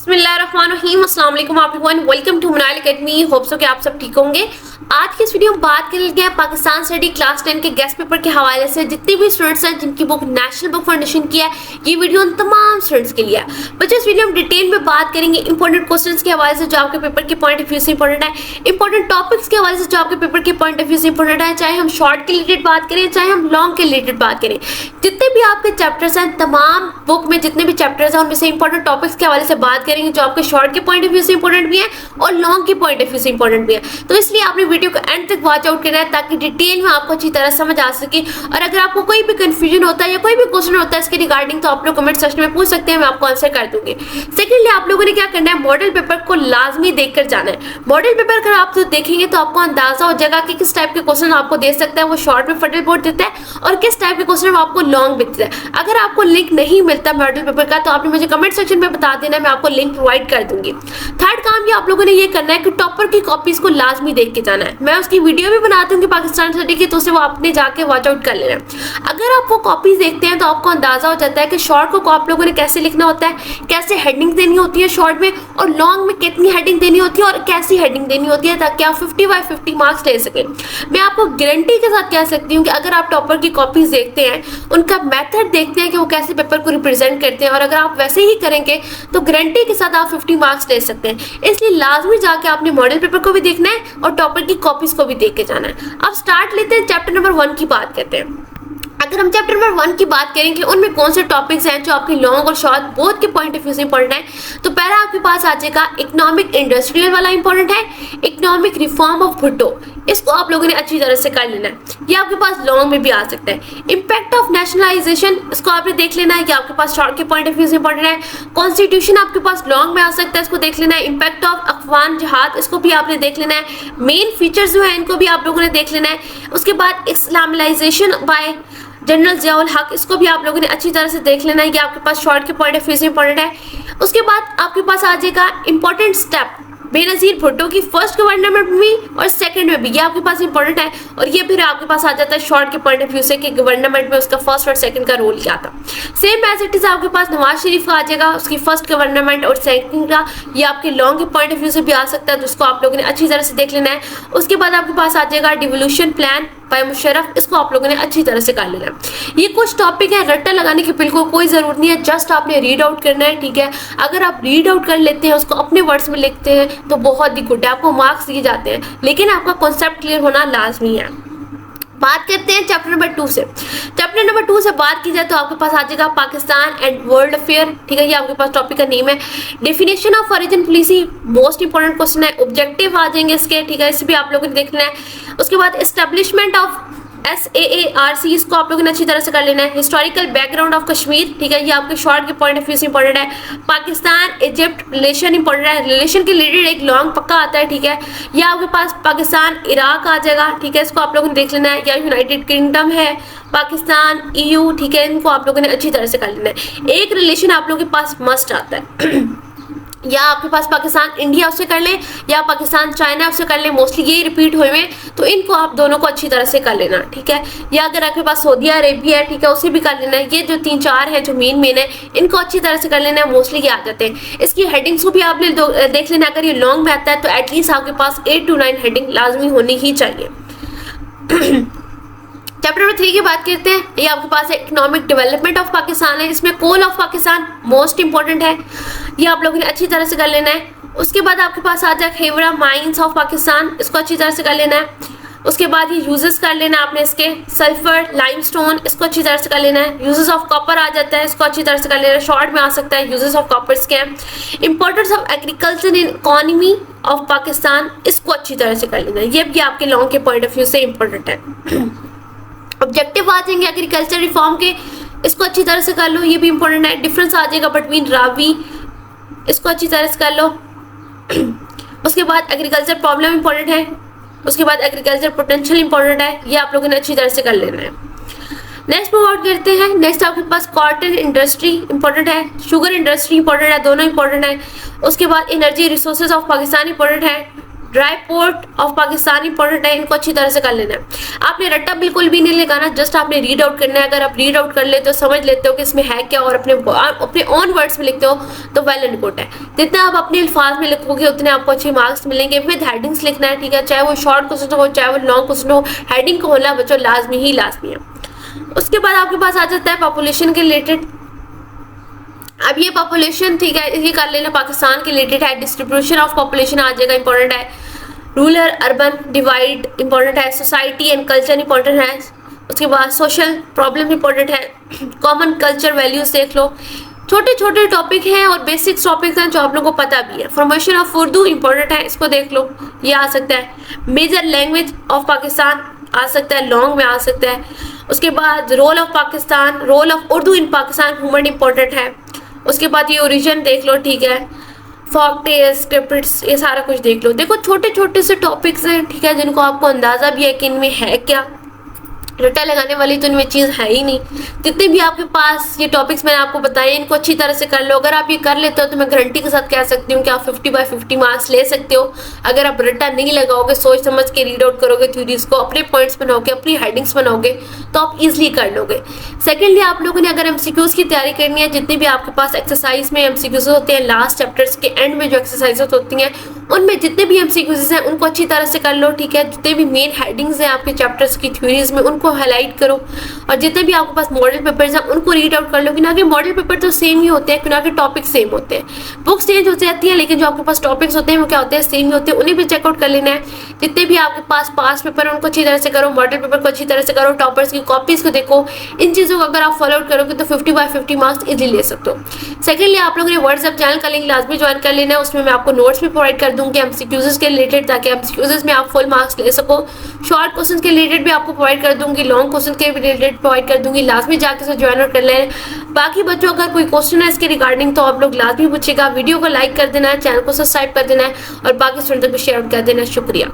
बिस्मिल्लाहिर्रहमानिर्रहीम, अस्सलाम वालेकुम everyone, welcome to Munail academy. Hope so कि आप सब ठीक होंगे। आज की इस वीडियो में बात कर लेते हैं पाकिस्तान स्टडी क्लास 10 के गेस्ट पेपर के हवाले से। जितने भी स्टूडेंट्स हैं जिनकी बुक नेशनल बुक फाउंडेशन की है, ये वीडियो उन तमाम स्टूडेंट्स के लिए है। बच्चों, इस वीडियो में डिटेल में बात करेंगे इंपॉर्टेंट क्वेश्चंस के हवाले से जो आपके पेपर के पॉइंट ऑफ व्यू से इंपॉर्टेंट है, इंपॉर्टेंट टॉपिक्स के हवाले से जो आपके पेपर के पॉइंट ऑफ व्यू से इंपॉर्टेंट है, चाहे हम शॉर्ट के रिलेटेड बात करें चाहे हम लॉन्ग के रिलेटेड बात करें। जितने भी आपके चैप्टर्स हैं, तमाम बुक में जितने भी चैप्टर्स हैं उनमें से इंपॉर्टेंट टॉपिक्स के हवाले से बात करेंगे जो आपके शॉर्ट के पॉइंट ऑफ व्यू से इंपॉर्टेंट भी है और लॉन्ग के पॉइंट ऑफ व्यू से इंपॉर्टेंट भी है। तो इसलिए आपने वीडियो को एंड तक वॉच आउट करना है ताकि डिटेल में आपको अच्छी तरह समझ आ सके। और अगर आपको कोई भी कंफ्यूजन होता है या कोई भी क्वेश्चन होता है इसके रिगार्डिंग, तो आप लोग कमेंट सेक्शन में पूछ सकते हैं, मैं आपको आंसर कर दूंगी। सेकेंडली, आप लोगों ने क्या करना है, मॉडल पेपर को लाजमी देखकर जाना है। मॉडल पेपर अगर आप तो देखेंगे तो आपको अंदाजा हो जाएगा कि किस टाइप के क्वेश्चन आपको दे सकता है, वो शॉर्ट में फटल बोर्ड देता है और किस टाइप के क्वेश्चन आपको लॉन्ग देता है। अगर आपको लिंक नहीं मिलता मॉडल पेपर का तो आपने मुझे कमेंट सेक्शन में बता देना, मैं आपको लिंक प्रोवाइड कर दूंगी। थर्ड काम ये आप लोगों ने ये करना है कि टॉपर की कॉपीज को लाजमी देख के जाना है। मैं उसकी वीडियो भी बना दूंगी पाकिस्तान स्टडी की, तो उसे वो आपने जाके वॉच आउट कर लेना। अगर आप वो कॉपीज देखते हैं तो आपको अंदाजा हो जाता है कि शॉर्ट को आप लोगों ने कैसे लिखना होता है, कैसे हेडिंग देनी होती है शॉर्ट में, और लॉन्ग में कितनी हेडिंग देनी होती है और कैसी हेडिंग देनी होती है, ताकि आप 50/50 मार्क्स ले सकें। मैं आपको गारंटी के साथ कह सकती हूँ कि अगर आप टॉपर की कॉपीज देखते हैं, उनका मेथड देखते हैं कि वो कैसे पेपर को रिप्रेजेंट करते हैं, और अगर आप वैसे ही करेंगे तो गारंटी के साथ आप 50 मार्क्स ले सकते हैं। इसलिए लाजमी जाके आपने मॉडल पेपर को भी देखना है और टॉपर की कॉपीज को भी देख के जाना है। अब स्टार्ट लेते हैं, चैप्टर नंबर 1 की बात करते हैं। अगर हम चैप्टर नंबर 1 की बात करें कि उनमें कौन से टॉपिक्स हैं जो आपके लॉन्ग और शॉर्ट बोथ के पॉइंट ऑफ व्यू से इंपॉर्टेंट है, तो पहला आपके पास आ जाएगा इकोनॉमिक इंडस्ट्रियल वाला इंपॉर्टेंट है, इकोनॉमिक रिफॉर्म ऑफ भुट्टो। इसको आप लोगों ने अच्छी तरह से कर लेना है, ये आपके पास लॉन्ग में भी आ सकता है। इम्पैक्ट ऑफ नेशनलाइजेशन, इसको आपने देख लेना है कि आपके पास शॉर्ट के पॉइंट ऑफ व्यू से इंपॉर्टेंट है। कॉन्स्टिट्यूशन आपके पास लॉन्ग में आ सकता है, इसको देख लेना है। इम्पैक्ट ऑफ अफगान जिहाद, इसको भी आपने देख लेना है। मेन फीचर्स जो है इनको भी आप लोगों ने देख लेना है। उसके बाद इस्लामाइजेशन बाय जनरल जियाउल हक, इसको भी आप लोगों ने अच्छी तरह से देख लेना है, ये आपके पास शॉर्ट के पॉइंट ऑफ व्यू से इंपॉर्टेंट है। उसके बाद आपके पास आ जाएगा इंपॉर्टेंट स्टेप बेनजीर भुट्टो की फर्स्ट गवर्नमेंट में भी और सेकंड में भी, ये आपके पास इंपॉर्टेंट है। और ये फिर आपके पास आ जाता है शॉर्ट के पॉइंट ऑफ व्यू से कि गवर्नमेंट में उसका फर्स्ट और सेकंड का रोल क्या था। सेम एज इट इज आपके पास नवाज शरीफ का आ जाएगा, उसकी फर्स्ट गवर्नमेंट और सेकंड का, ये आपके लॉन्ग के पॉइंट ऑफ व्यू से भी आ सकता है, जिसको आप लोगों ने अच्छी तरह से देख लेना है। उसके बाद आपके पास आ जाएगा डिवोल्यूशन प्लान बाय मुशर्रफ, इसको आप लोगों ने अच्छी तरह से कर लेना है। ये कुछ टॉपिक है, रट्टा लगाने की बिल्कुल कोई ज़रूरत नहीं है, जस्ट आपने रीड आउट करना है, ठीक है। अगर आप रीड आउट कर लेते हैं, उसको अपने वर्ड्स में लिखते हैं तो बहुत ही गुड है, आपको मार्क्स दिए जाते हैं, लेकिन आपका कॉन्सेप्ट क्लियर होना लाजमी है। बात करते हैं चैप्टर नंबर 2 से। चैप्टर नंबर 2 से बात की जाए तो आपके पास आ जाएगा पाकिस्तान एंड वर्ल्ड अफेयर, ठीक है, ये आपके पास टॉपिक का नेम है। Definition of foreign policy, most important question है। ऑब्जेक्टिव आ जाएंगे इसके, ठीक है, इसे भी आप लोगों ने देखना है। उसके बाद एस्टेब्लिशमेंट ऑफ SAARC, इसको आप लोगों ने अच्छी तरह से कर लेना है। हिस्टोरिकल बैकग्राउंड ऑफ कश्मीर, ठीक है, ये आपके शॉर्ट के पॉइंट ऑफ व्यू से इंपॉर्टेंट है। पाकिस्तान इजिप्ट रिलेशन इंपॉर्टेंट है, रिलेशन के रिलेटेड एक लॉन्ग पक्का आता है, ठीक है। ये आपके पास पाकिस्तान इराक आ जाएगा, ठीक है, इसको आप लोगों ने देख लेना है। या यूनाइटेड किंगडम है, पाकिस्तान EU, ठीक है, इनको आप लोगों ने अच्छी तरह से कर लेना है। एक रिलेशन आप लोगों के पास मस्ट आता है या आपके पास पाकिस्तान इंडिया उससे कर लें या पाकिस्तान चाइना उससे कर लें, मोस्टली ये रिपीट हुए हैं, तो इनको आप दोनों को अच्छी तरह से कर लेना, ठीक है। या अगर आपके पास सऊदी अरेबिया है, ठीक है, उसे भी कर लेना है। ये जो 3-4 हैं जो मेन है, इनको अच्छी तरह से कर लेना है, मोस्टली ये आ जाते हैं। इसकी हेडिंग्स को भी आपने देख लेना, अगर ये लॉन्ग में आता है तो एटलीस्ट आपके पास 8 to 9 हेडिंग लाजमी होनी ही चाहिए। चैप्टर नंबर 3 की बात करते हैं, ये आपके पास इकोनॉमिक डेवलपमेंट ऑफ पाकिस्तान है, इसमें coal of Pakistan most important है, ये आप लोगों ने अच्छी तरह से कर लेना है। उसके बाद आपके पास आ जाए खेवरा माइंस ऑफ पाकिस्तान, इसको अच्छी तरह से कर लेना है। उसके बाद ये यूजेस कर लेना है आपने इसके, सल्फर लाइमस्टोन, इसको अच्छी तरह से कर लेना है। यूजेस ऑफ कॉपर आ जाता है, इसको अच्छी तरह से कर लेना है, शॉर्ट में आ सकता है यूजेस ऑफ कॉपर्स के हैं। Importance of agriculture in economy of Pakistan, इसको अच्छी तरह से कर लेना है, ये भी आपके लॉन्ग के पॉइंट ऑफ व्यू से इंपॉर्टेंट है। ऑब्जेक्टिव आ जाएंगे एग्रीकल्चर रिफॉर्म के, इसको अच्छी तरह से कर लो, ये भी इंपॉर्टेंट है। डिफरेंस आ जाएगा बिटवीन रावी, इसको अच्छी तरह से कर लो। उसके बाद एग्रीकल्चर प्रॉब्लम इंपॉर्टेंट है, उसके बाद एग्रीकल्चर पोटेंशियल इंपॉर्टेंट है, ये आप लोगों ने अच्छी तरह से कर लेना है। नेक्स्ट मूव आउट करते हैं। नेक्स्ट आपके पास कॉटन इंडस्ट्री इंपॉर्टेंट है, शुगर इंडस्ट्री इंपॉर्टेंट है, दोनों इंपॉर्टेंट है। उसके बाद energy resources of Pakistan important है। Dry port of Pakistan important है, इनको अच्छी तरह से कर लेना है। आपने रट्टा बिल्कुल भी नहीं लगाना, जस्ट आपने रीड आउट करना है। अगर आप रीड आउट कर लेते हो, समझ लेते हो कि इसमें है क्या और अपने ओन वर्ड्स में लिखते हो तो वेल एंड गुड है। जितना आप अपने अल्फाज में लिखोगे उतने आपको अच्छे मार्क्स मिलेंगे। विद हेडिंग्स लिखना है, ठीक है, चाहे वो शॉर्ट क्वेश्चन हो चाहे वो लॉन्ग क्वेश्चन हो, हेडिंग को होना बच्चों लाजमी है। उसके बाद आपके पास आ जाता है पॉपुलेशन के रिलेटेड। अब ये पॉपुलेशन, ठीक है, ये कर लेना, पाकिस्तान के रिलेटेड है। डिस्ट्रीब्यूशन ऑफ पॉपुलेशन आ जाएगा, इंपॉर्टेंट है। रूरल अर्बन डिवाइड इंपॉर्टेंट है। सोसाइटी एंड कल्चर इंपॉर्टेंट है। उसके बाद सोशल प्रॉब्लम इंपॉर्टेंट है। कॉमन कल्चर वैल्यूज देख लो। छोटे छोटे टॉपिक हैं और बेसिक टॉपिक्स हैं जो आप लोगों को पता भी है। फॉर्मेशन ऑफ उर्दू इंपॉर्टेंट है, इसको देख लो, ये आ सकता है। मेजर लैंग्वेज ऑफ पाकिस्तान आ सकता है, लॉन्ग में आ सकता है। उसके बाद role of Pakistan, role of Urdu in Pakistan human important है। उसके बाद ये ओरिजिन देख लो, ठीक है, फोक टेल्स, स्क्रिप्ट्स, ये सारा कुछ देख लो। देखो छोटे छोटे से टॉपिक्स हैं, ठीक है, जिनको आपको अंदाजा भी है कि इनमें है क्या। रट्टा लगाने वाली तो इनमें चीज़ है ही नहीं। जितने भी आपके पास ये टॉपिक्स मैंने आपको बताए इनको अच्छी तरह से कर लो। अगर आप ये कर लेते हो तो मैं गारंटी के साथ कह सकती हूँ कि आप 50/50 मार्क्स ले सकते हो। अगर आप रट्टा नहीं लगाओगे, सोच समझ के रीड आउट करोगे, थ्योरीज को अपने पॉइंट्स बनाओगे, अपनी हेडिंग्स बनाओगे तो आप इजिली कर लोगे। सेकेंडली, आप लोगों ने अगर एमसीक्यूज की तैयारी करनी है, जितने भी आपके पास एक्सरसाइज में एमसीक्यूज होते हैं, लास्ट चैप्टर्स के एंड में जो एक्सरसाइज होती हैं उनमें जितने भी एमसीक्यूज हैं उनको अच्छी तरह से कर लो, ठीक है। जितने भी मेन हेडिंग्स हैं आपके चैप्टर्स की थ्योरीज में उनको हाईलाइट करो, और जितने भी आपके पास मॉडल पेपर्स हैं उनको रीड आउट कर लो। कि ना कि मॉडल पेपर तो सेम ही होते हैं, कि ना कि टॉपिक सेम होते हैं। बुक्स चेंज हो जाती है लेकिन जो आपके पास टॉपिक्स होते हैं वो क्या होते हैं, सेम ही होते हैं। उन्हें भी चेकआउट कर लेना है। जितने भी आपके पास पास पेपर है उनको अच्छी तरह से करो, मॉडल पेपर को अच्छी तरह से करो, टॉपर्स की कॉपीज को देखो। इन चीज़ों को अगर आप फॉलो आउट करोगे तो 50/50 मार्क्स इजीली ले सकते हो। सेकेंडली, आप लोगों ने व्हाट्सएप चैनल का लिंक लाजमी ज्वाइन कर लेना है। उसमें मैं आपको नोट्स भी प्रोवाइड कर दूंगी एमसीक्यूज के रिलेटेड, ताकि एमसीक्यूज में आप फुल मार्क्स ले सको। शॉर्ट क्वेश्चन के रिलेटेड भी आपको प्रोवाइड कर दूंगी, लॉन्ग क्वेश्चन के रिलेटेड प्रोवाइड कर दूंगी। लाजमी जाके से ज्वाइन कर लें। बाकी बच्चों अगर कोई क्वेश्चन है इसके रिगार्डिंग तो आप लोग लाजमी पूछेगा। वीडियो को लाइक कर देना है, चैनल को सब्सक्राइब कर देना है और बाकी स्टूडेंट तक भी शेयर कर देना है। शुक्रिया।